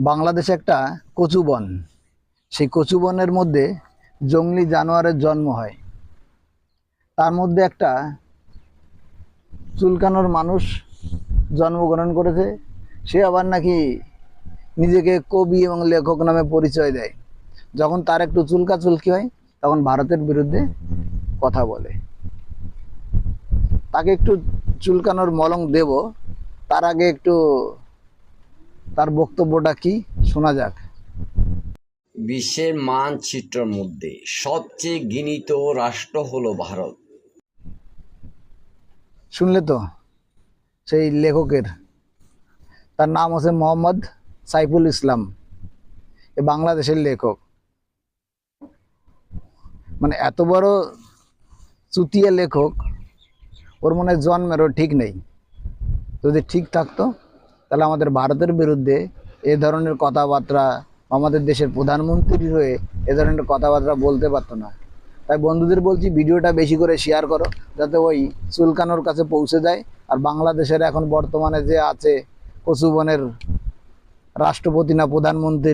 বাংলাদেশে একটা কচু বন, সেই কচু বনের মধ্যে জংলি জানোয়ারের জন্ম হয়। তার মধ্যে একটা চুলকানোর মানুষ জন্মগ্রহণ করেছে। সে আবার নাকি নিজেকে কবি এবং লেখক নামে পরিচয় দেয়। যখন তার একটু চুলকাচুলকি হয় তখন ভারতের বিরুদ্ধে কথা বলে। তাকে একটু চুলকানোর মলম দেব, তার আগে একটু তার বক্তব্যটা কি শোনা যাক। বিশ্বের মানচিত্রের মধ্যে সবচেয়ে ঘৃণিত রাষ্ট্র হলো ভারত। শুনলে তো সেই লেখকের, তার নাম হচ্ছে মোহাম্মদ সাইফুল ইসলাম। এ বাংলাদেশের লেখক। মানে এত বড় চুতিয়া লেখক, ওর মনে হয় জন্মেরও ঠিক নেই। যদি ঠিক থাকতো তাহলে আমাদের ভারতের বিরুদ্ধে এ ধরনের কথাবার্তা, আমাদের দেশের প্রধানমন্ত্রী হয়ে এ ধরনের কথাবার্তা বলতে পারতো না। তাই বন্ধুদের বলছি, ভিডিওটা বেশি করে শেয়ার করো, যাতে ওই চুলকানোর কাছে পৌঁছে যায়। আর বাংলাদেশের এখন বর্তমানে যে আছে কচুবনের রাষ্ট্রপতি না প্রধানমন্ত্রী,